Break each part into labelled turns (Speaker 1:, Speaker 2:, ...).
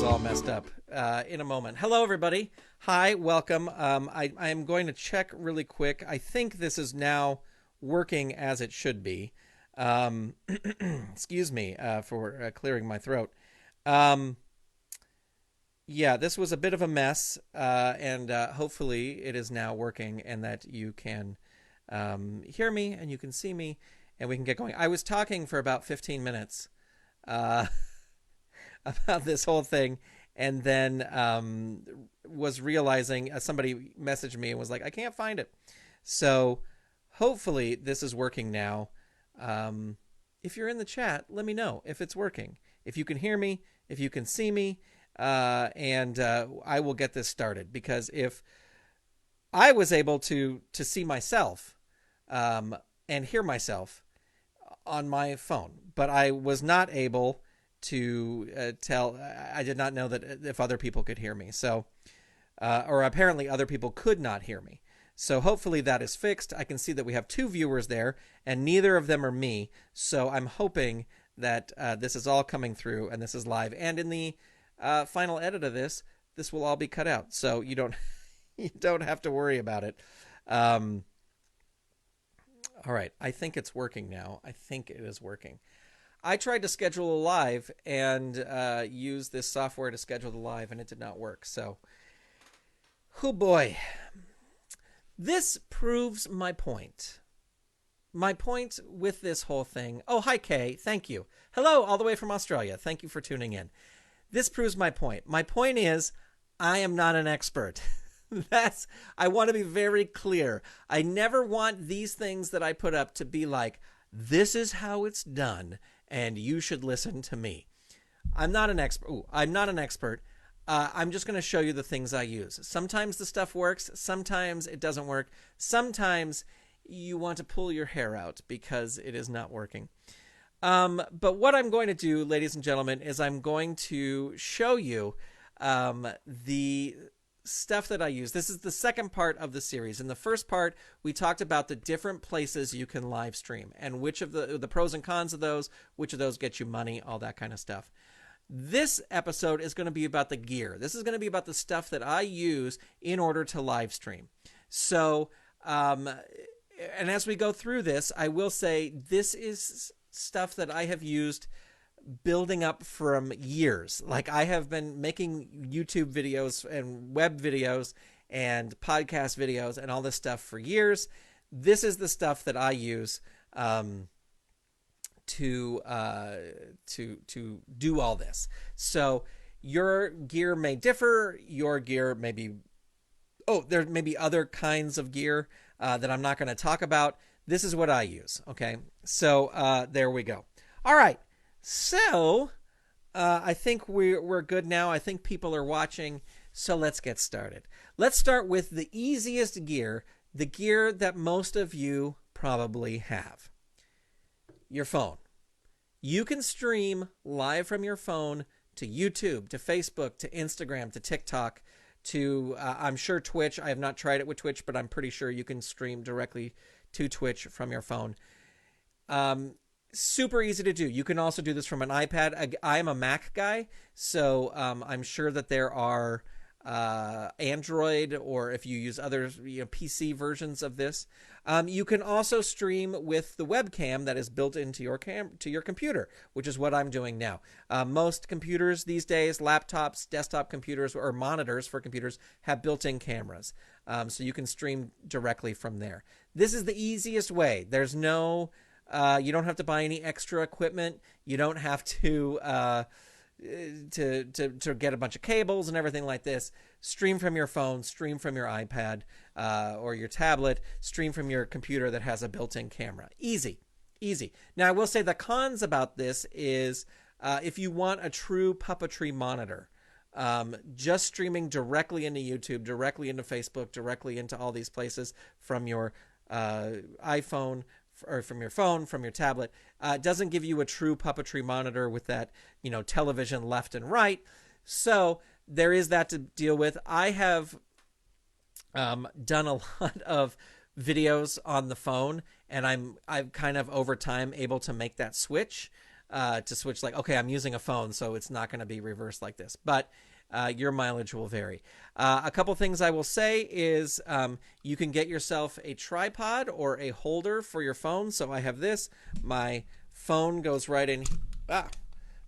Speaker 1: all messed up in a moment. Hello, everybody. Hi, welcome. I am going to check really quick. I think this is now working as it should be. Excuse me for clearing my throat. Yeah, this was a bit of a mess, and hopefully it is now working and that you can hear me and you can see me and we can get going. I was talking for about 15 minutes about this whole thing, and then was realizing somebody messaged me and was like, I can't find it. So hopefully this is working now. If you're in the chat, let me know if it's working. If you can hear me, if you can see me, and I will get this started. Because if I was able to see myself and hear myself on my phone, but I was not able to tell. I did not know that if other people could hear me. So, or apparently other people could not hear me. So hopefully that is fixed. I can see that we have 2 viewers there, and neither of them are me. So I'm hoping that this is all coming through and this is live. And in the final edit of this will all be cut out. So you don't have to worry about it. All right. I think it's working now. I think it is working. I tried to schedule a live and use this software to schedule the live, and it did not work. So, oh boy. This proves my point. My point with this whole thing. Oh, hi, Kay. Thank you. Hello, all the way from Australia. Thank you for tuning in. This proves my point. My point is, I am not an expert. I want to be very clear. I never want these things that I put up to be like, this is how it's done, and you should listen to me. I'm not an expert. I'm not an expert. I'm just going to show you the things I use. Sometimes the stuff works. Sometimes it doesn't work. Sometimes you want to pull your hair out because it is not working. But what I'm going to do, ladies and gentlemen, is I'm going to show you the stuff that I use. This is the second part of the series. In the first part, we talked about the different places you can live stream and which of the pros and cons of those, which of those get you money, all that kind of stuff. This episode is going to be about the gear. This is going to be about the stuff that I use in order to live stream. So, and as we go through this, I will say this is stuff that I have used building up from years. Like, I have been making YouTube videos and web videos and podcast videos and all this stuff for years. This is the stuff that I use to do all this. So your gear may differ. Your gear may be, there may be other kinds of gear that I'm not going to talk about. This is what I use. Okay. So there we go. All right. So I think we're good now. I think people are watching. So let's get started. Let's start with the easiest gear, the gear that most of you probably have. Your phone. You can stream live from your phone to YouTube, to Facebook, to Instagram, to TikTok, to I'm sure Twitch. I have not tried it with Twitch, but I'm pretty sure you can stream directly to Twitch from your phone. Super easy to do. You can also do this from an iPad. I'm a Mac guy, so I'm sure that there are Android, or if you use other PC versions of this. You can also stream with the webcam that is built into your computer, which is what I'm doing now. Most computers these days, laptops, desktop computers, or monitors for computers have built-in cameras, so you can stream directly from there. This is the easiest way. There's no you don't have to buy any extra equipment. You don't have to get a bunch of cables and everything like this. Stream from your phone, stream from your iPad or your tablet, stream from your computer that has a built-in camera. Easy. Now, I will say the cons about this is if you want a true puppetry monitor, just streaming directly into YouTube, directly into Facebook, directly into all these places from your iPhone, or from your phone, from your tablet, doesn't give you a true puppetry monitor with that, television left and right. So there is that to deal with. I have done a lot of videos on the phone, and I'm kind of over time able to make that switch. to switch, like, okay, I'm using a phone, so it's not going to be reversed like this. But your mileage will vary. A couple things I will say is you can get yourself a tripod or a holder for your phone. So I have this. My phone goes right in.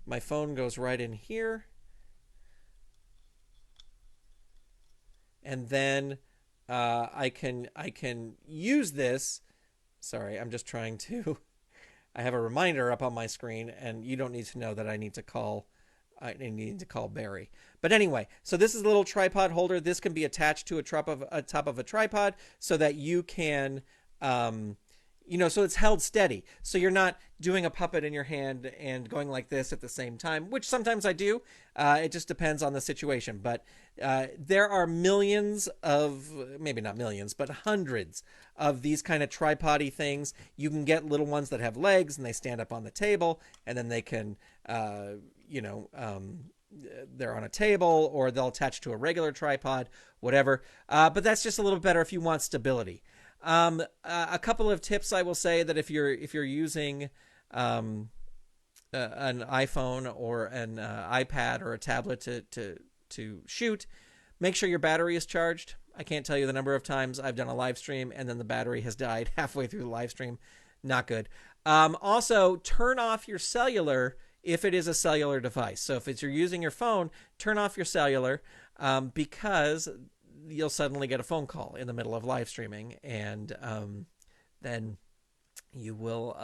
Speaker 1: My phone goes right in here. And then I can use this. Sorry, I'm just trying to. I have a reminder up on my screen, and you don't need to know that I need to call Barry. But anyway, so this is a little tripod holder. This can be attached to a top of a tripod so that you can, so it's held steady. So you're not doing a puppet in your hand and going like this at the same time, which sometimes I do. It just depends on the situation. But there are millions of, maybe not millions, but hundreds of these kind of tripod-y things. You can get little ones that have legs and they stand up on the table, and then they can, they're on a table, or they'll attach to a regular tripod, whatever. But that's just a little better if you want stability. A couple of tips I will say, that if you're using an iPhone or an iPad or a tablet to shoot, make sure your battery is charged. I can't tell you the number of times I've done a live stream and then the battery has died halfway through the live stream. Not good. Also, turn off your cellular if it is a cellular device. So if you're using your phone, turn off your cellular, because you'll suddenly get a phone call in the middle of live streaming, and then you will,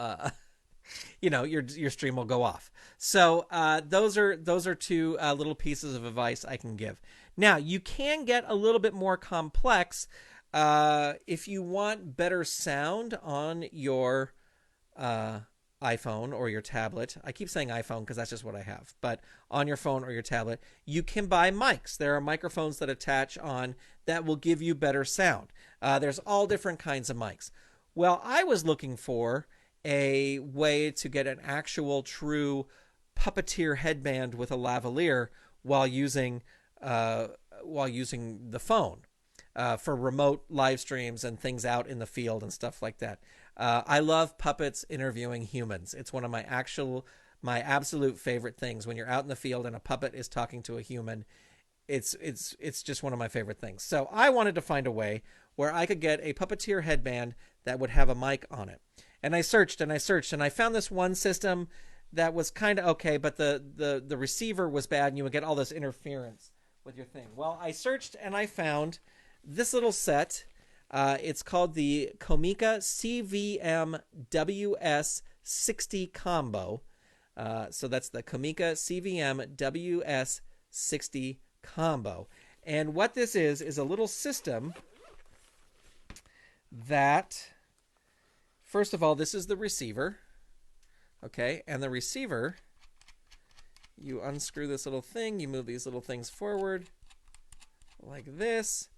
Speaker 1: your stream will go off. So those are two little pieces of advice I can give. Now, you can get a little bit more complex if you want better sound on your iPhone or your tablet. I keep saying iPhone because that's just what I have. But on your phone or your tablet, you can buy mics. There are microphones that attach on that will give you better sound. There's all different kinds of mics. Well, I was looking for a way to get an actual true Puppeteer headband with a lavalier while using the phone for remote live streams and things out in the field and stuff like that. I love puppets interviewing humans. It's one of my absolute favorite things. When you're out in the field and a puppet is talking to a human, it's just one of my favorite things. So I wanted to find a way where I could get a Puppeteer headband that would have a mic on it. And I searched and I found this one system that was kind of okay, but the receiver was bad and you would get all this interference with your thing. Well, I searched and I found this little set. It's called the Comica CVM WS60 combo. So that's the Comica CVM WS60 combo. And what this is a little system that, first of all, this is the receiver. Okay, and the receiver, you unscrew this little thing, you move these little things forward like this.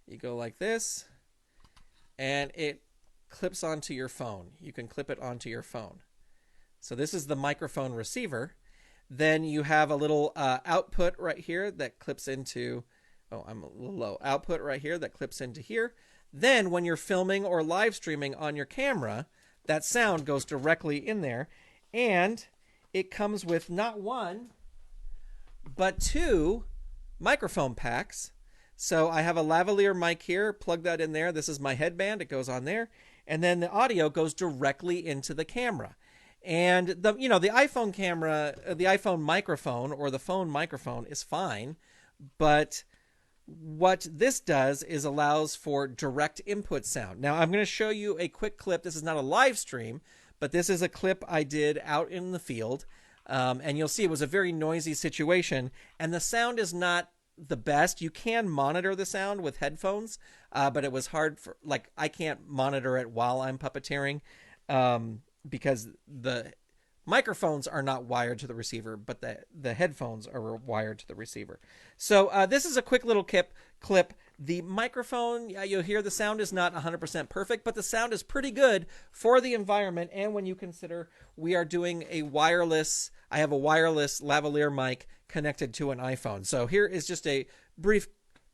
Speaker 1: You go like this, and it clips onto your phone. You can clip it onto your phone. So this is the microphone receiver. Then you have a little output right here that clips into, I'm a little low, output right here that clips into here. Then when you're filming or live streaming on your camera, that sound goes directly in there. And it comes with not one, but two microphone packs. So I have a lavalier mic here, plug that in there. This is my headband, it goes on there. And then the audio goes directly into the camera. And the iPhone camera, the iPhone microphone or the phone microphone is fine, but what this does is allows for direct input sound. Now I'm going to show you a quick clip. This is not a live stream, but this is a clip I did out in the field. And you'll see it was a very noisy situation, and the sound is not the best. You can monitor the sound with headphones, but it was hard for, I can't monitor it while I'm puppeteering, because the microphones are not wired to the receiver, but the headphones are wired to the receiver. So this is a quick little clip. The microphone, you'll hear the sound is not 100% perfect, but the sound is pretty good for the environment. And when you consider we are doing I have a wireless lavalier mic connected to an iPhone. So here is just a brief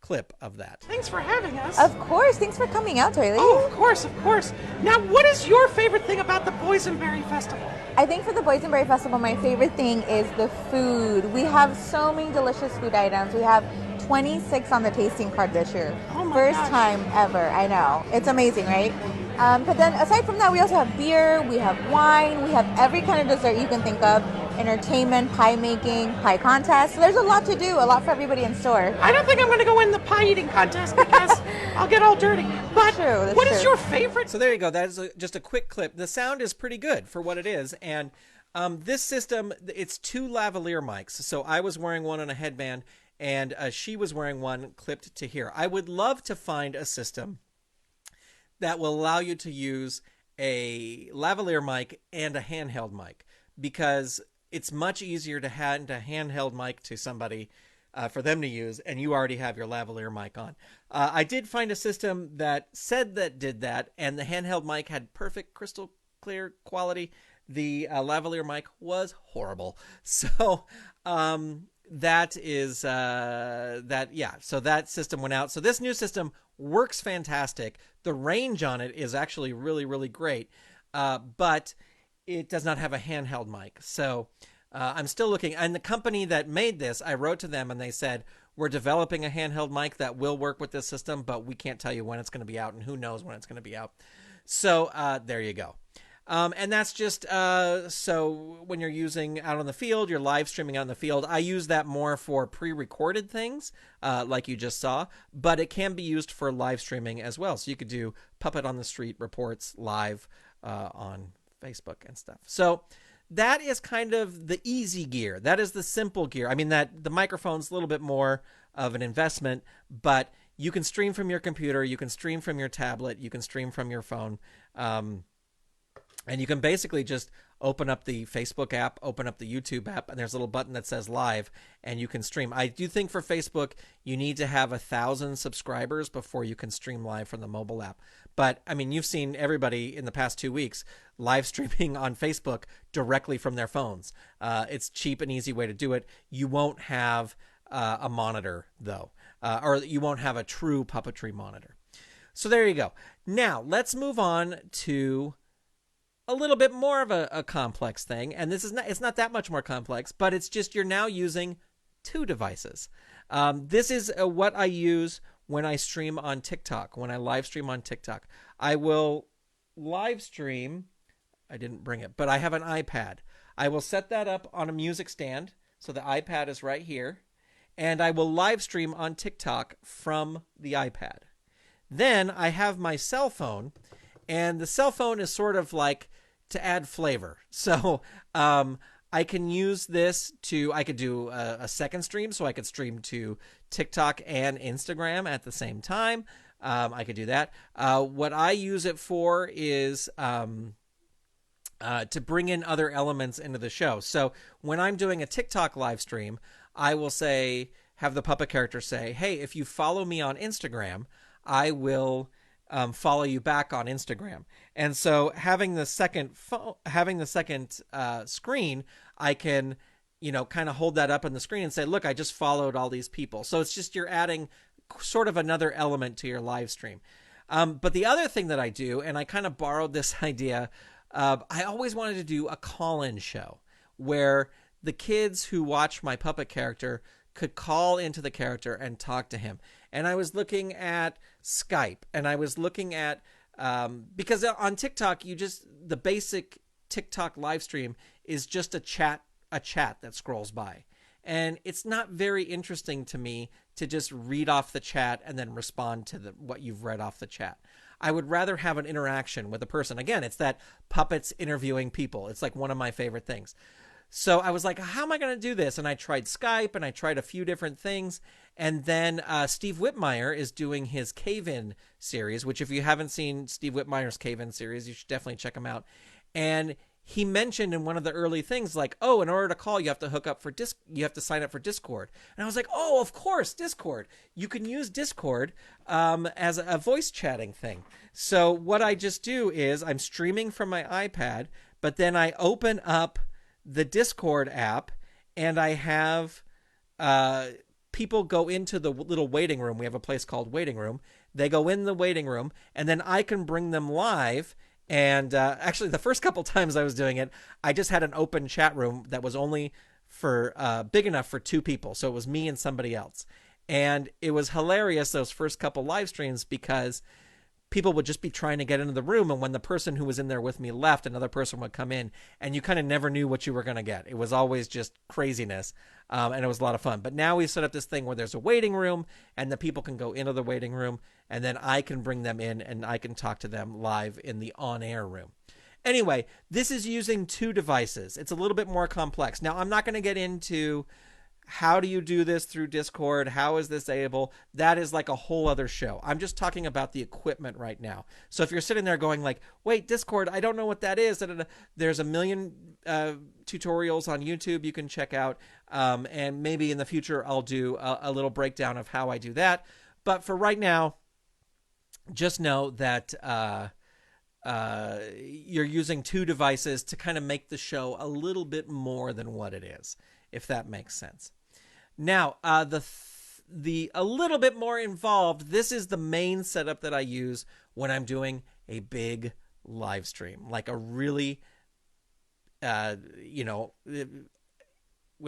Speaker 1: clip of that.
Speaker 2: Thanks for having us.
Speaker 3: Of course. Thanks for coming out, Charlie.
Speaker 2: Oh, of course, of course. Now, what is your favorite thing about the Boysenberry Festival?
Speaker 3: I think for the Boysenberry Festival, my favorite thing is the food. We have so many delicious food items. We have 26 on the tasting card this year.
Speaker 2: Oh my
Speaker 3: First
Speaker 2: gosh.
Speaker 3: time ever. I know. It's amazing, right? But then aside from that, we also have beer, we have wine, we have every kind of dessert you can think of, entertainment, pie making, pie contest. So there's a lot to do, a lot for everybody in store.
Speaker 2: I don't think I'm going to go in the pie eating contest because I'll get all dirty. But what is your favorite?
Speaker 1: So there you go. That is just a quick clip. The sound is pretty good for what it is. And this system, it's 2 lavalier mics. So I was wearing one on a headband, and she was wearing one clipped to here. I would love to find a system that will allow you to use a lavalier mic and a handheld mic, because it's much easier to hand a handheld mic to somebody for them to use, and you already have your lavalier mic on. I did find a system that said that did that, and the handheld mic had perfect crystal clear quality. The lavalier mic was horrible. So that is that. Yeah. So that system went out. So this new system works fantastic. The range on it is actually really, really great. But it does not have a handheld mic. So I'm still looking. And the company that made this, I wrote to them and they said, we're developing a handheld mic that will work with this system, but we can't tell you when it's going to be out, and who knows when it's going to be out. So there you go. And that's just so when you're using out on the field, you're live streaming out in the field. I use that more for pre-recorded things, like you just saw, but it can be used for live streaming as well. So you could do Puppet on the Street reports live on Facebook and stuff. So that is kind of the easy gear. That is the simple gear. I mean, that the microphone's a little bit more of an investment, but you can stream from your computer, you can stream from your tablet, you can stream from your phone. And you can basically just open up the Facebook app, open up the YouTube app, and there's a little button that says live, and you can stream. I do think for Facebook, you need to have 1,000 subscribers before you can stream live from the mobile app. But, I mean, you've seen everybody in the past 2 weeks live streaming on Facebook directly from their phones. It's cheap and easy way to do it. You won't have a monitor, though, or you won't have a true puppetry monitor. So there you go. Now, let's move on to a little bit more of a complex thing, and it's not that much more complex, but it's just you're now using 2 devices. This is what I use when I stream on TikTok, when I live stream on TikTok. I will live stream, I didn't bring it, but I have an iPad. I will set that up on a music stand, so the iPad is right here, and I will live stream on TikTok from the iPad. Then I have my cell phone, and the cell phone is sort of like to add flavor. So I can use this I could do a second stream, so I could stream to TikTok and Instagram at the same time. I could do that. What I use it for is to bring in other elements into the show. So when I'm doing a TikTok live stream, I will have the puppet character say, hey, if you follow me on Instagram, I will follow you back on Instagram. And so having the second screen, I can, kind of hold that up on the screen and say, look, I just followed all these people. So it's just you're adding sort of another element to your live stream. But the other thing that I do, and I kind of borrowed this idea, I always wanted to do a call-in show where the kids who watch my puppet character could call into the character and talk to him. And I was looking at Skype, and I was looking at, because on TikTok, the basic TikTok live stream is just a chat that scrolls by. And it's not very interesting to me to just read off the chat and then respond to what you've read off the chat. I would rather have an interaction with a person. Again, it's that puppets interviewing people. It's like one of my favorite things. So I was like, how am I going to do this? And I tried Skype, and I tried a few different things. And then Steve Whitmire is doing his Cave-In series, which if you haven't seen Steve Whitmire's Cave-In series, you should definitely check him out. And he mentioned in one of the early things, like, oh, in order to call, you have to hook up for you have to sign up for Discord. And I was like, oh, of course, Discord. You can use Discord as a voice chatting thing. So what I just do is I'm streaming from my iPad, but then I open up the Discord app, and I have people go into the little waiting room. We have a place called waiting room. They go in the waiting room, and then I can bring them live. And actually, the first couple times I was doing it, I just had an open chat room that was only for big enough for 2 people. So it was me and somebody else. And it was hilarious those first couple live streams because people would just be trying to get into the room, and when the person who was in there with me left, another person would come in, and you kind of never knew what you were going to get. It was always just craziness, and it was a lot of fun. But now we've set up this thing where there's a waiting room, and the people can go into the waiting room, and then I can bring them in, and I can talk to them live in the on-air room. Anyway, this is using 2 devices. It's a little bit more complex. Now, I'm not going to get into how do you do this through Discord? How is this able? That is like a whole other show. I'm just talking about the equipment right now. So if you're sitting there going like, wait, Discord, I don't know what that is. There's a million tutorials on YouTube you can check out. And maybe in the future, I'll do a little breakdown of how I do that. But for right now, just know that you're using 2 devices to kind of make the show a little bit more than what it is, if that makes sense. Now, the a little bit more involved, this is the main setup that I use when I'm doing a big live stream, like a really, what do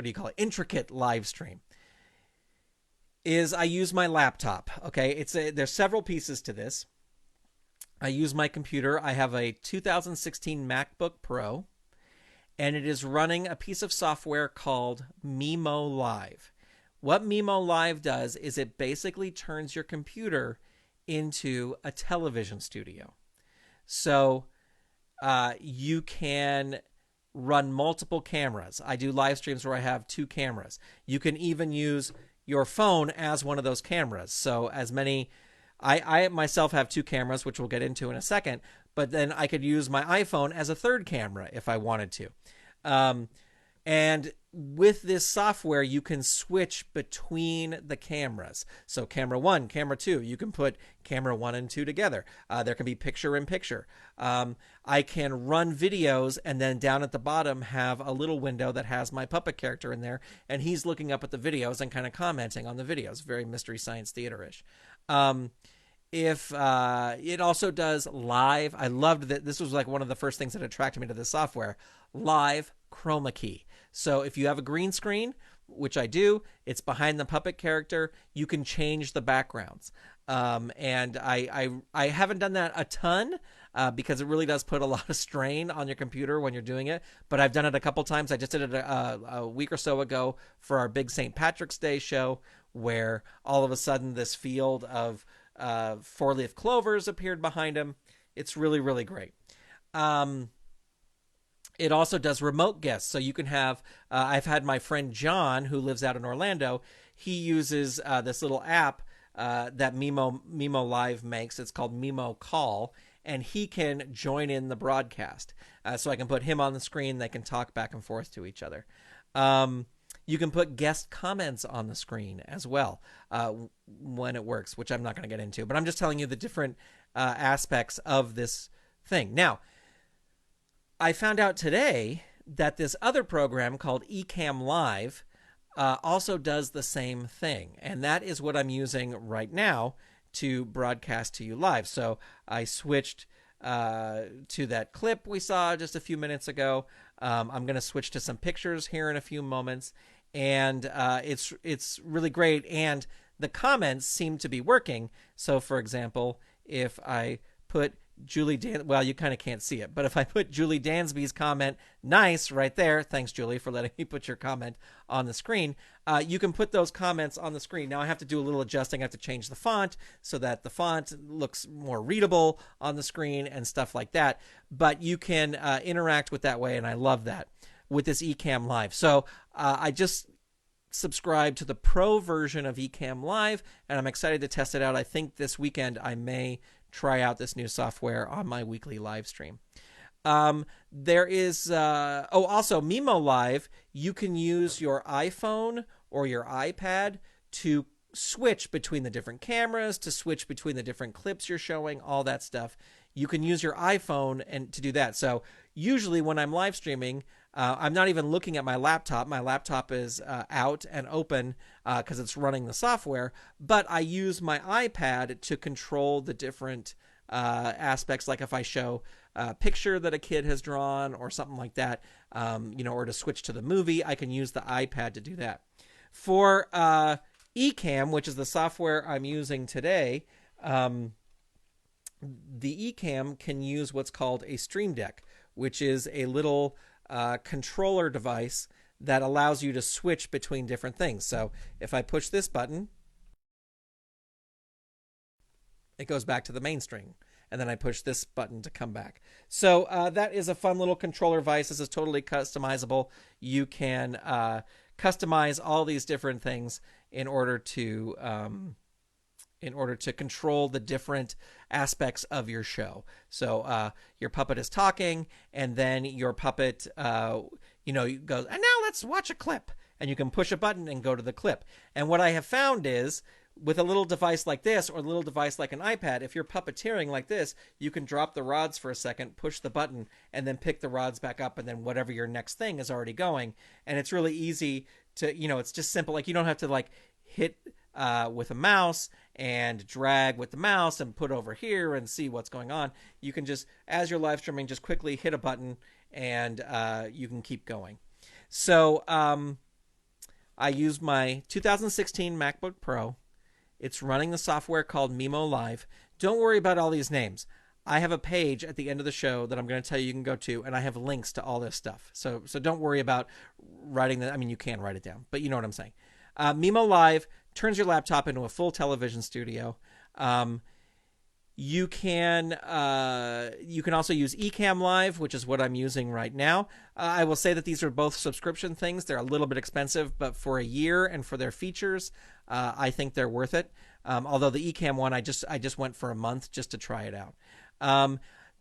Speaker 1: you call it, intricate live stream, is I use my laptop, okay? There's several pieces to this. I use my computer. I have a 2016 MacBook Pro, and it is running a piece of software called Mimo Live. What Mimo Live does is it basically turns your computer into a television studio. So you can run multiple cameras. I do live streams where I have 2 cameras. You can even use your phone as one of those cameras. So I myself have 2 cameras, which we'll get into in a second, but then I could use my iPhone as a 3rd camera if I wanted to. And with this software, you can switch between the cameras. So camera 1, camera 2, you can put camera 1 and 2 together. There can be picture in picture. I can run videos, and then down at the bottom have a little window that has my puppet character in there, and he's looking up at the videos and kind of commenting on the videos. Very Mystery Science Theater-ish. If it also does live, I loved that. This was like one of the first things that attracted me to this software, live chroma key. So if you have a green screen, which I do, it's behind the puppet character, you can change the backgrounds. And I haven't done that a ton because it really does put a lot of strain on your computer when you're doing it. But I've done it a couple times. I just did it a week or so ago for our big St. Patrick's Day show, where all of a sudden this field of 4-leaf clovers appeared behind him. It's really, really great. It also does remote guests. So you can have, I've had my friend John, who lives out in Orlando. He uses this little app that Mimo Live makes. It's called Mimo Call, and he can join in the broadcast. So I can put him on the screen. They can talk back and forth to each other. You can put guest comments on the screen as well when it works, which I'm not going to get into. But I'm just telling you the different aspects of this thing. Now, I found out today that this other program called Ecamm Live also does the same thing. And that is what I'm using right now to broadcast to you live. So I switched to that clip we saw just a few minutes ago. I'm going to switch to some pictures here in a few moments. And it's really great. And the comments seem to be working. So, for example, if I put well, you kind of can't see it, but if I put Julie Dansby's comment, nice, right there, thanks, Julie, for letting me put your comment on the screen, you can put those comments on the screen. Now I have to do a little adjusting. I have to change the font so that the font looks more readable on the screen and stuff like that, but you can interact with that way, and I love that with this Ecamm Live. So I just subscribed to the pro version of Ecamm Live, and I'm excited to test it out. I think this weekend I may try out this new software on my weekly live stream. There is also Mimo Live. You can use your iPhone or your iPad to switch between the different cameras, to switch between the different clips you're showing, all that stuff. You can use your iPhone and to do that. So usually when I'm live streaming, I'm not even looking at my laptop. My laptop is out and open because it's running the software, but I use my iPad to control the different aspects, like if I show a picture that a kid has drawn or something like that, or to switch to the movie, I can use the iPad to do that. For Ecamm, which is the software I'm using today, the Ecamm can use what's called a Stream Deck, which is a little controller device that allows you to switch between different things. So if I push this button, it goes back to the main string. And then I push this button to come back. So that is a fun little controller device. This is totally customizable. You can customize all these different things in order to control the different aspects of your show. So your puppet is talking, and then your puppet, goes, and now let's watch a clip. And you can push a button and go to the clip. And what I have found is, with a little device like this or a little device like an iPad, if you're puppeteering like this, you can drop the rods for a second, push the button, and then pick the rods back up, and then whatever your next thing is already going. And it's really easy to, it's just simple. Like, you don't have to hit with a mouse and drag with the mouse and put over here and see what's going on. You can just, as you're live streaming, just quickly hit a button and you can keep going. So I used my 2016 MacBook Pro. It's running the software called Mimo Live. Don't worry about all these names. I have a page at the end of the show that I'm going to tell you can go to, and I have links to all this stuff. So don't worry about writing that. I mean, you can write it down, but you know what I'm saying. Mimo Live turns your laptop into a full television studio. You can also use Ecamm Live, which is what I'm using right now. I will say that these are both subscription things. They're a little bit expensive, but for a year and for their features, I think they're worth it. Although the Ecamm one, I just went for a month just to try it out.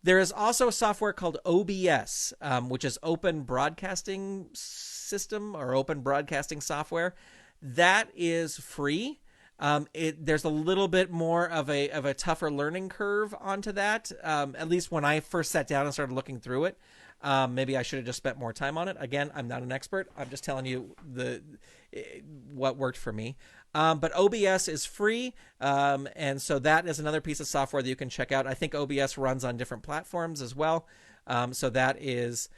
Speaker 1: There is also a software called OBS, which is Open Broadcasting System or Open Broadcasting Software. That is free. There's a little bit more of a tougher learning curve onto that. At least when I first sat down and started looking through it, maybe I should have just spent more time on it. Again, I'm not an expert. I'm just telling you what worked for me. But OBS is free, and so that is another piece of software that you can check out. I think OBS runs on different platforms as well, so that is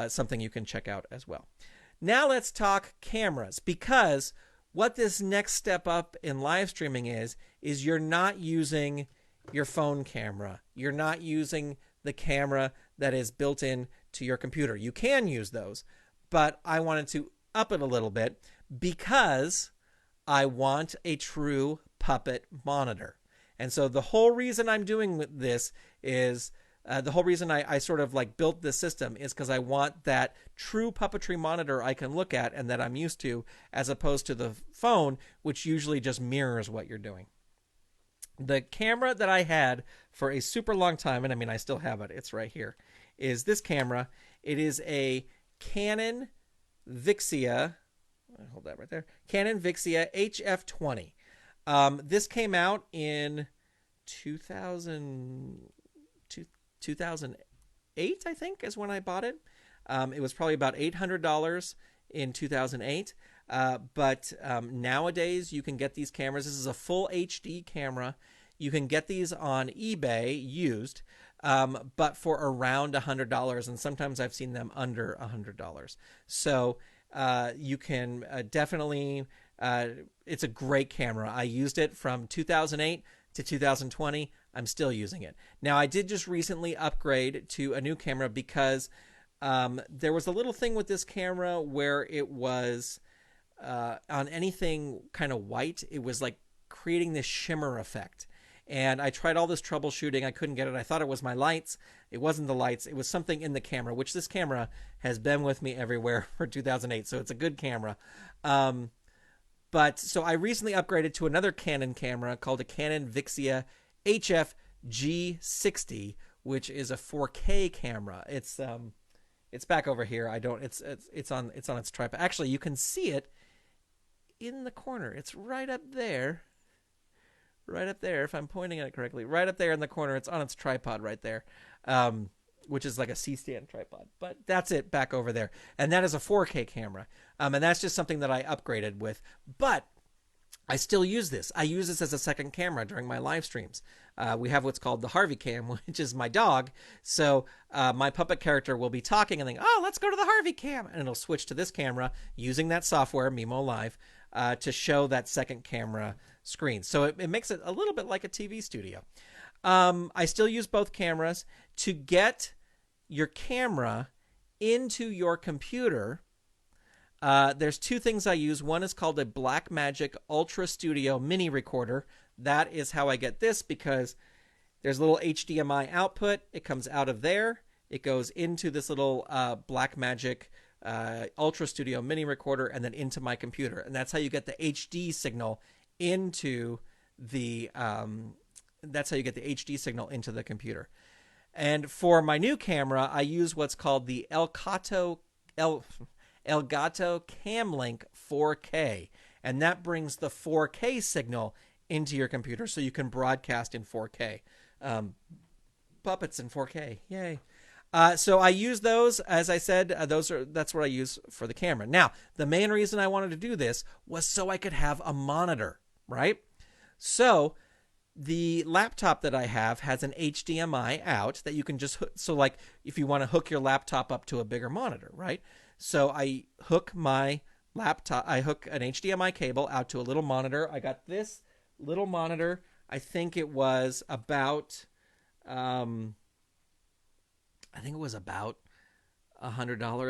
Speaker 1: something you can check out as well. Now let's talk cameras, because what this next step up in live streaming is you're not using your phone camera. You're not using the camera that is built in to your computer. You can use those, but I wanted to up it a little bit because I want a true puppet monitor. And so the whole reason I'm doing this is the whole reason I sort of built this system is because I want that true puppetry monitor I can look at and that I'm used to, as opposed to the phone, which usually just mirrors what you're doing. The camera that I had for a super long time, and I mean, I still have it, it's right here, is this camera. It is a Canon Vixia, hold that right there, Canon Vixia HF20. This came out in 2008, I think, is when I bought it. It was probably about $800 in 2008. But nowadays, you can get these cameras. This is a full HD camera. You can get these on eBay used, but for around $100. And sometimes I've seen them under $100. So you can definitely, it's a great camera. I used it from 2008 to 2020. I'm still using it. Now, I did just recently upgrade to a new camera because there was a little thing with this camera where it was on anything kind of white, it was creating this shimmer effect. And I tried all this troubleshooting. I couldn't get it. I thought it was my lights. It wasn't the lights. It was something in the camera, which this camera has been with me everywhere for 2008. So it's a good camera. But so I recently upgraded to another Canon camera called a Canon Vixia HF G60, which is a 4K camera. It's back over here. It's on its tripod. Actually, you can see it in the corner. It's right up there. Right up there, if I'm pointing at it correctly. Right up there in the corner. It's on its tripod right there. which is like a C-stand tripod. But that's it back over there. And that is a 4K camera. And that's just something that I upgraded with. But I still use this. I use this as a second camera during my live streams. We have what's called the Harvey Cam, which is my dog. So my puppet character will be talking and think, oh, let's go to the Harvey Cam. And it'll switch to this camera using that software, Mimo Live, to show that second camera screen. So it makes it a little bit like a TV studio. I still use both cameras. To get your camera into your computer, there's two things I use. One is called a Blackmagic Ultra Studio mini recorder. That is how I get this, because there's a little HDMI output. It comes out of there. It goes into this little Blackmagic Ultra Studio mini recorder and then into my computer. And that's how you get the HD signal into the computer. And for my new camera, I use what's called the Elgato Camlink 4K, and that brings the 4K signal into your computer so you can broadcast in 4K. Puppets in 4K, yay. So I use those, as I said, that's what I use for the camera. Now, the main reason I wanted to do this was so I could have a monitor, right? So the laptop that I have has an HDMI out that you can just so like if you want to hook your laptop up to a bigger monitor, right? So I hook my laptop, I hook an HDMI cable out to a little monitor. I got this little monitor. I think it was about $100.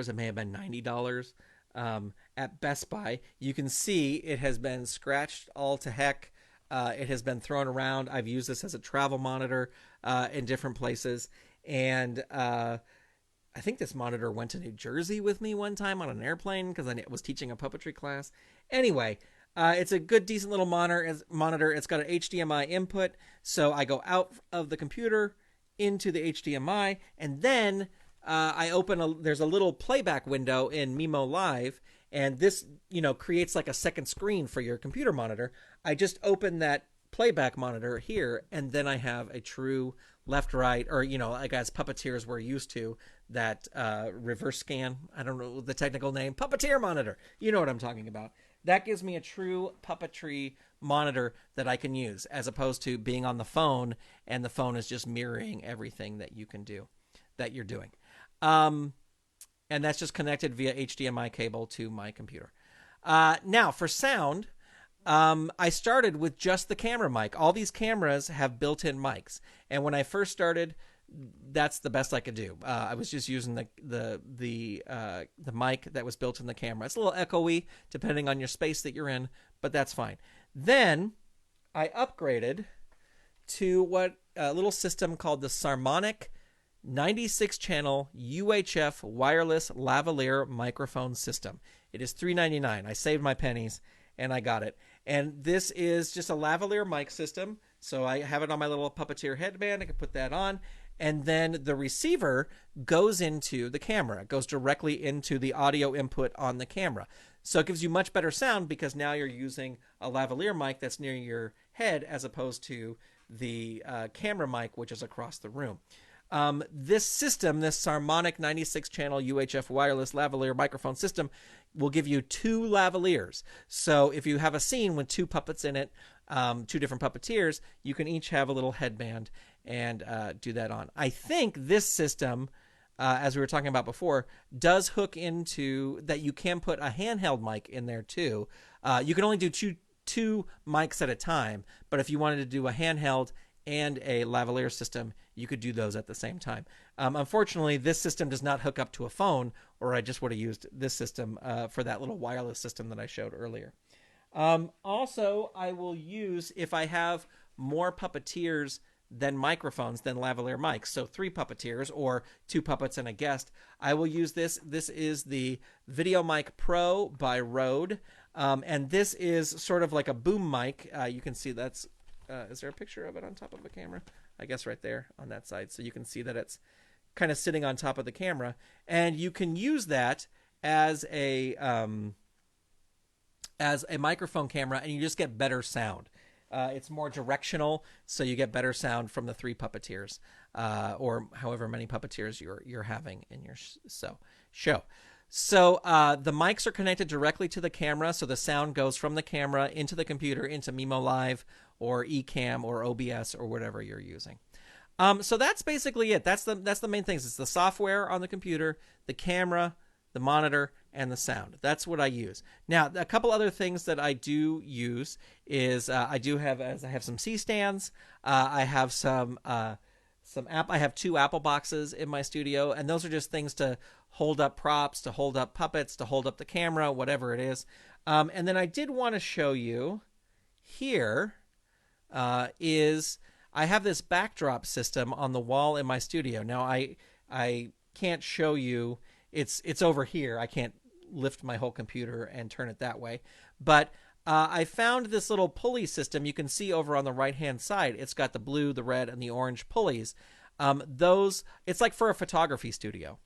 Speaker 1: It may have been $90 at Best Buy. You can see it has been scratched all to heck. It has been thrown around. I've used this as a travel monitor in different places. And I think this monitor went to New Jersey with me one time on an airplane because I was teaching a puppetry class. Anyway, it's a good, decent little monitor. It's got an HDMI input. So I go out of the computer into the HDMI, and then I open there's a little playback window in Mimo Live, and this, creates like a second screen for your computer monitor. I just open that playback monitor here, and then I have a true left-right, or, like as Puppeteers we're used to, that reverse scan. I don't know the technical name. Puppeteer monitor. You know what I'm talking about. That gives me a true puppetry monitor that I can use, as opposed to being on the phone, and the phone is just mirroring everything that you can do, that you're doing. And that's just connected via HDMI cable to my computer. Now, for sound, I started with just the camera mic. All these cameras have built-in mics. And when I first started, that's the best I could do. I was just using the mic that was built in the camera. It's a little echoey depending on your space that you're in, but that's fine. Then I upgraded to a little system called the Sarmonic 96-channel UHF wireless lavalier microphone system. It is $3.99. I saved my pennies and I got it. And this is just a lavalier mic system. So I have it on my little Puppeteer headband. I can put that on. And then the receiver goes into the camera. It goes directly into the audio input on the camera. So it gives you much better sound because now you're using a lavalier mic that's near your head as opposed to the camera mic, which is across the room. This system, this Sarmonic 96-channel UHF wireless lavalier microphone system, will give you two lavaliers. So if you have a scene with two puppets in it, two different puppeteers, you can each have a little headband and do that on. I think this system, as we were talking about before, does hook into that. You can put a handheld mic in there too. You can only do two mics at a time, but if you wanted to do a handheld and a lavalier system, you could do those at the same time. Unfortunately, this system does not hook up to a phone, or I just would have used this system for that little wireless system that I showed earlier. Also, I will use, if I have more puppeteers than microphones, than lavalier mics, so 3 puppeteers or 2 puppets and a guest, I will use this. This is the Video Mic Pro by Rode, and this is sort of like a boom mic. You can see that's is there a picture of it on top of the camera? I guess right there on that side. So you can see that it's kind of sitting on top of the camera. And you can use that as a microphone camera, and you just get better sound. It's more directional, so you get better sound from the 3 puppeteers, or however many puppeteers you're having in your show. So the mics are connected directly to the camera, so the sound goes from the camera into the computer, into Mimo Live or Ecamm or OBS or whatever you're using. So that's basically it. That's the main things. It's the software on the computer, the camera, the monitor, and the sound. That's what I use. Now, a couple other things that I do use is I have some C stands. I have I have 2 Apple boxes in my studio, and those are just things to hold up props, to hold up puppets, to hold up the camera, whatever it is. And then I did want to show you here is I have this backdrop system on the wall in my studio. Now I can't show you. It's over here. I can't lift my whole computer and turn it that way. But I found this little pulley system. You can see over on the right-hand side. It's got the blue, the red, and the orange pulleys. It's like for a photography studio.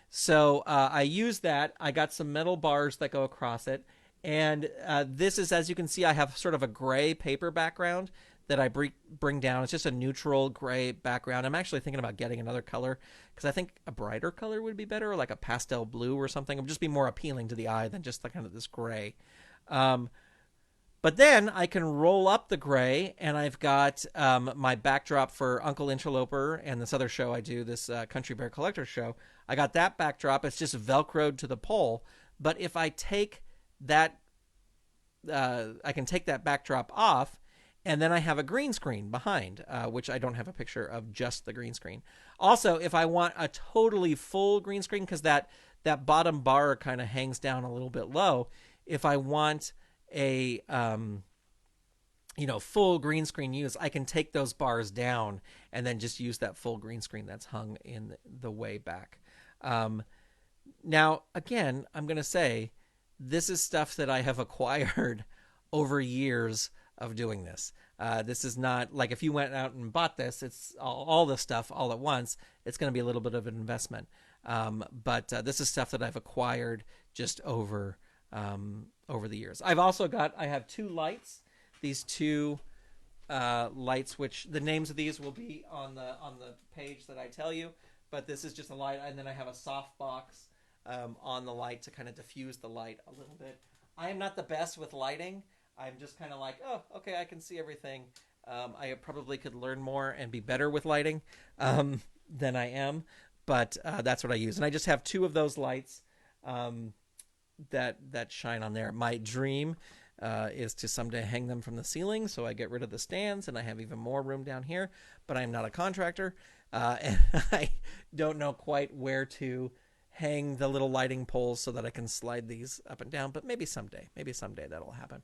Speaker 1: So I use that. I got some metal bars that go across it. And this is, as you can see, I have sort of a gray paper background that I bring down. It's just a neutral gray background. I'm actually thinking about getting another color because I think a brighter color would be better, like a pastel blue or something. It would just be more appealing to the eye than just kind of this gray. But then I can roll up the gray, and I've got my backdrop for Uncle Interloper and this other show I do, this Country Bear Collector show. I got that backdrop. It's just Velcroed to the pole. But if I take that, I can take that backdrop off, and then I have a green screen behind, which I don't have a picture of just the green screen. Also, if I want a totally full green screen, because that bottom bar kind of hangs down a little bit low, if I want a full green screen use, I can take those bars down and then just use that full green screen that's hung in the way back. Now, again, I'm going to say this is stuff that I have acquired over years of doing this. This is not like if you went out and bought this, it's all this stuff all at once. It's going to be a little bit of an investment. But this is stuff that I've acquired just over the years. I have 2 lights. These 2 lights, which the names of these will be on the page that I tell you. But this is just a light, and then I have a soft box on the light to kind of diffuse the light a little bit. I am not the best with lighting. I'm just kind of like, oh, okay, I can see everything. I probably could learn more and be better with lighting than I am, but that's what I use. And I just have 2 of those lights that shine on there. My dream is to someday hang them from the ceiling, so I get rid of the stands and I have even more room down here, but I'm not a contractor, and I don't know quite where to hang the little lighting poles so that I can slide these up and down, but maybe someday that'll happen.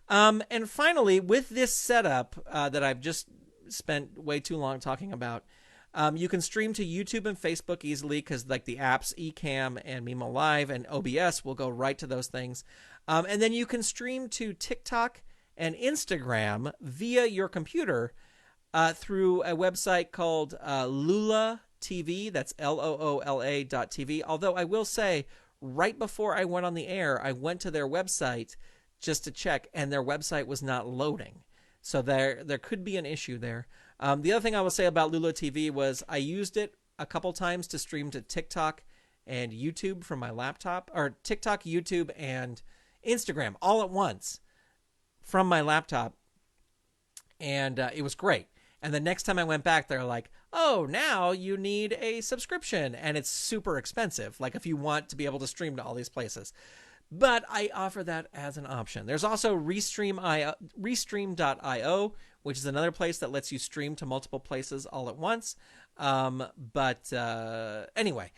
Speaker 1: And finally, with this setup that I've just spent way too long talking about, you can stream to YouTube and Facebook easily because like the apps Ecamm and Mimo Live and OBS will go right to those things. And then you can stream to TikTok and Instagram via your computer through a website called Loola TV. That's LOOLA.TV. Although I will say, right before I went on the air, I went to their website just to check, and their website was not loading. So there could be an issue there. The other thing I will say about Loola TV was I used it a couple times to stream to TikTok and YouTube from my laptop, or TikTok, YouTube, and Instagram all at once from my laptop, and it was great. And the next time I went back, they're like, oh, now you need a subscription, and it's super expensive, like if you want to be able to stream to all these places. But I offer that as an option. There's also Restream.io, which is another place that lets you stream to multiple places all at once. Anyway,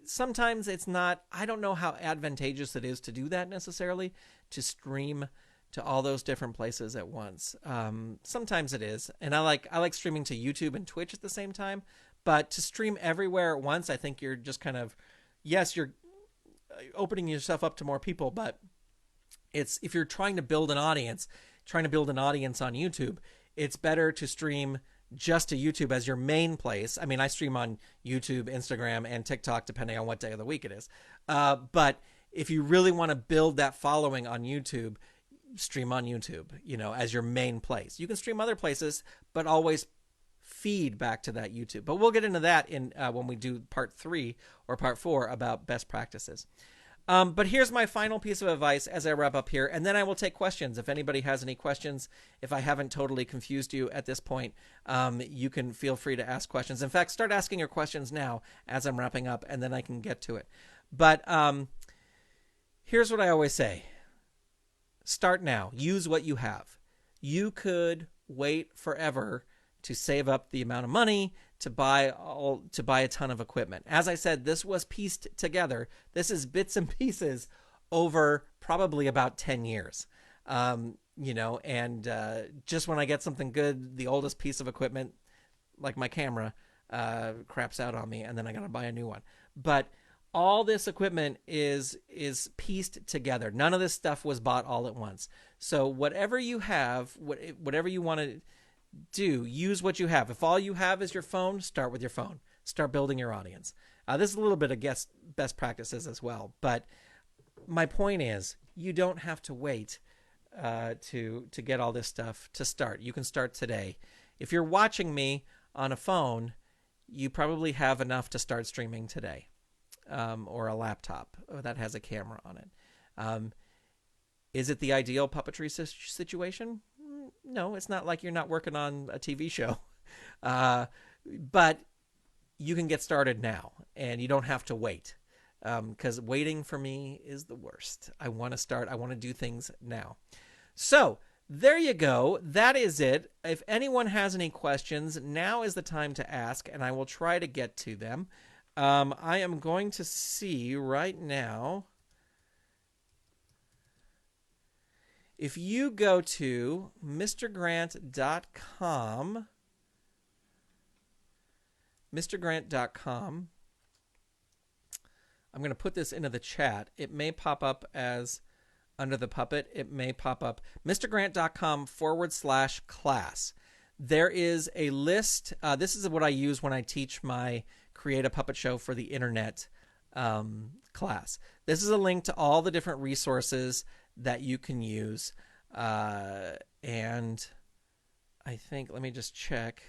Speaker 1: sometimes it's not, I don't know how advantageous it is to do that necessarily, to stream to all those different places at once. Sometimes it is. And I like streaming to YouTube and Twitch at the same time. But to stream everywhere at once, I think you're just kind of, yes, you're opening yourself up to more people, but if you're trying to build an audience on YouTube, it's better to stream just to YouTube as your main place. I mean, I stream on YouTube, Instagram, and TikTok depending on what day of the week it is. But if you really want to build that following on YouTube, stream on YouTube, as your main place. You can stream other places, but always feed back to that YouTube. But we'll get into that in when we do part 3 or part 4 about best practices. But here's my final piece of advice as I wrap up here, and then I will take questions. If anybody has any questions, if I haven't totally confused you at this point, you can feel free to ask questions. In fact, start asking your questions now as I'm wrapping up, and then I can get to it. But here's what I always say. Start now. Use what you have. You could wait forever to save up the amount of money to buy a ton of equipment. As I said, this was pieced together. This is bits and pieces over probably about 10 years. And just when I get something good, the oldest piece of equipment, like my camera, craps out on me, and then I gotta buy a new one. But all this equipment is pieced together. None of this stuff was bought all at once. So whatever you have, whatever you want to do, use what you have. If all you have is your phone, start with your phone. Start building your audience. This is a little bit of best practices as well. But my point is, you don't have to wait to get all this stuff to start. You can start today. If you're watching me on a phone, you probably have enough to start streaming today. Or a laptop that has a camera on it. Is it the ideal puppetry situation? No, it's not like you're not working on a TV show. But you can get started now, and you don't have to wait. Because waiting for me is the worst. I want to start. I want to do things now. So there you go. That is it. If anyone has any questions, now is the time to ask, and I will try to get to them. I am going to see right now. If you go to mrgrant.com, I'm going to put this into the chat. It may pop up as under the puppet. It may pop up mrgrant.com/class. There is a list. This is what I use when I teach my Create a Puppet Show for the Internet class. This is a link to all the different resources that you can use. And I think, let me just check.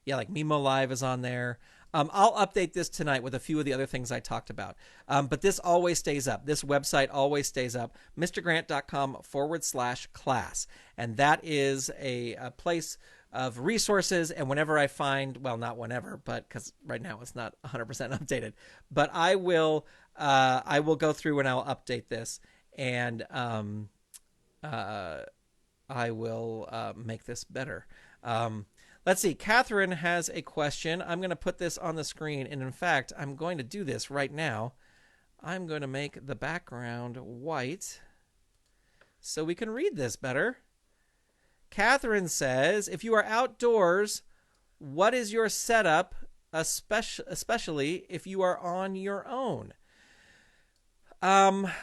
Speaker 1: Yeah, like Mimo Live is on there. I'll update this tonight with a few of the other things I talked about. But this always stays up. This website always stays up. mrgrant.com/class. And that is a place of resources. And whenever I find, well, not whenever, but because right now it's not 100% updated, but I will go through and I'll update this, and I will make this better. Let's see. Catherine has a question. I'm going to put this on the screen. And in fact, I'm going to do this right now. I'm going to make the background white so we can read this better. Catherine says, if you are outdoors, what is your setup, especially if you are on your own? That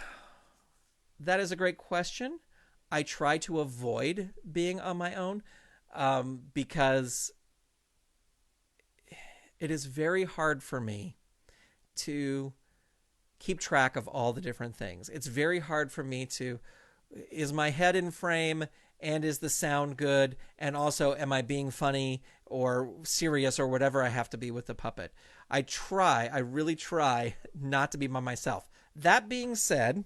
Speaker 1: is a great question. I try to avoid being on my own. Because it is very hard for me to keep track of all the different things. It's very hard for me to, is my head in frame and is the sound good? And also, am I being funny or serious or whatever I have to be with the puppet? I really try not to be by myself. That being said,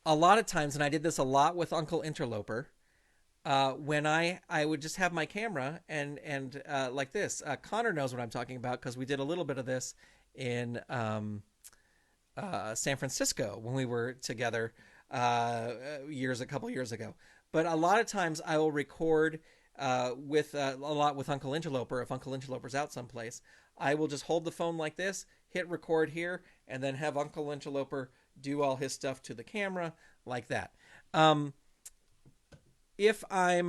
Speaker 1: a lot of times, and I did this a lot with Uncle Interloper, when I would just have my camera and like this. Connor knows what I'm talking about because we did a little bit of this in San Francisco when we were together a couple years ago. But a lot of times I will record with a lot with Uncle Interloper. If Uncle Interloper's out someplace, I will just hold the phone like this, hit record here, and then have Uncle Interloper do all his stuff to the camera like that. If I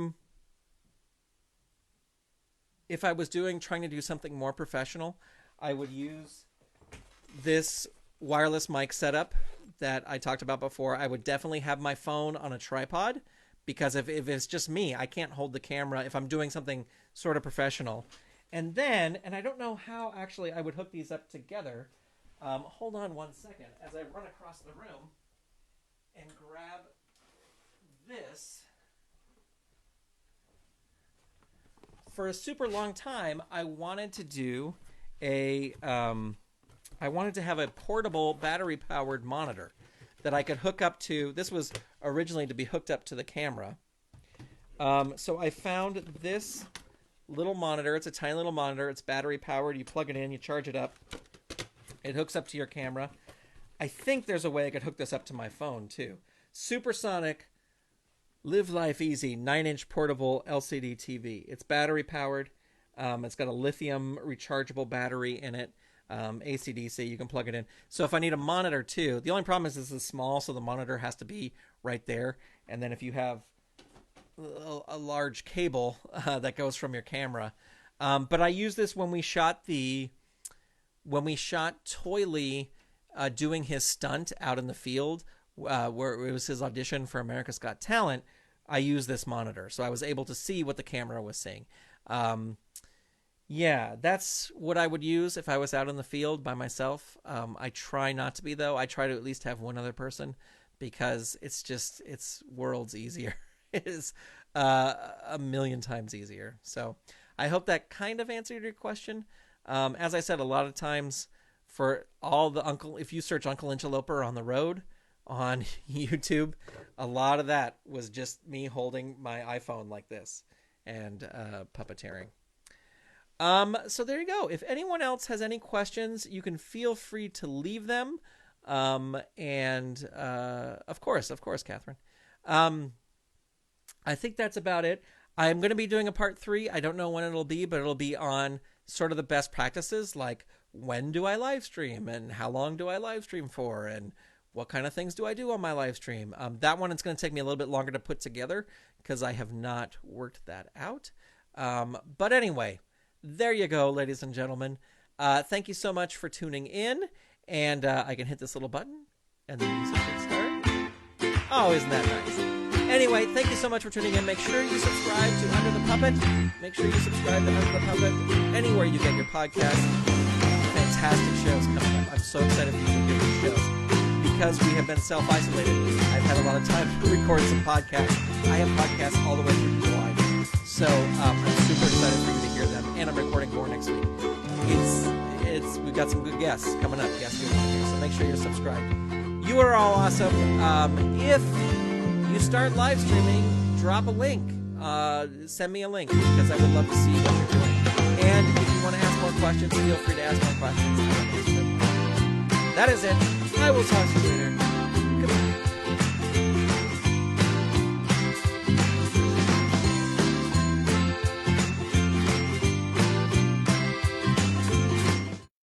Speaker 1: was trying to do something more professional, I would use this wireless mic setup that I talked about before. I would definitely have my phone on a tripod, because if it's just me, I can't hold the camera if I'm doing something sort of professional. And then, and I don't know how actually I would hook these up together. Hold on one second as I run across the room. and grab this. For a super long time, I wanted to do I wanted to have a portable battery-powered monitor that I could hook up to. This was originally to be hooked up to the camera. So I found this little monitor. It's a tiny little monitor. It's battery-powered. You plug it in, you charge it up. It hooks up to your camera. I think there's a way I could hook this up to my phone, too. Supersonic, live life easy, 9-inch portable LCD TV. It's battery-powered. It's got a lithium rechargeable battery in it. AC/DC, you can plug it in. So if I need a monitor too, the only problem is this is small, so the monitor has to be right there. And then if you have a large cable that goes from your camera, but I use this when we shot Toy Lee doing his stunt out in the field, where it was his audition for America's Got Talent. I used this monitor, so I was able to see what the camera was seeing. Yeah, that's what I would use if I was out in the field by myself. I try not to be, though. I try to at least have one other person because it's worlds easier. It is a million times easier. So I hope that kind of answered your question. As I said, a lot of times for all the if you search Uncle Interloper on the road on YouTube, a lot of that was just me holding my iPhone like this and puppeteering. So there you go. If anyone else has any questions, you can feel free to leave them. And of course, Catherine. I think that's about it. I'm going to be doing a part 3. I don't know when it'll be, but it'll be on sort of the best practices, like when do I live stream and how long do I live stream for and what kind of things do I do on my live stream. That one is going to take me a little bit longer to put together because I have not worked that out. But anyway, there you go, ladies and gentlemen. Thank you so much for tuning in. And I can hit this little button, and the music should start. Oh, isn't that nice? Anyway, thank you so much for tuning in. Make sure you subscribe to Under the Puppet. Make sure you subscribe to Under the Puppet anywhere you get your podcast. Fantastic shows coming up. I'm so excited for you to hear these shows. Because we have been self-isolated, I've had a lot of time to record some podcasts. I have podcasts all the way through July. So I'm super excited for you to hear them, and I'm recording more next week. We've got some good guests coming up, so make sure you're subscribed. You are all awesome. If you start live streaming, drop a link. Send me a link because I would love to see what you're doing. And if you want to ask more questions, feel free to ask more questions. That is it. I will talk to you later.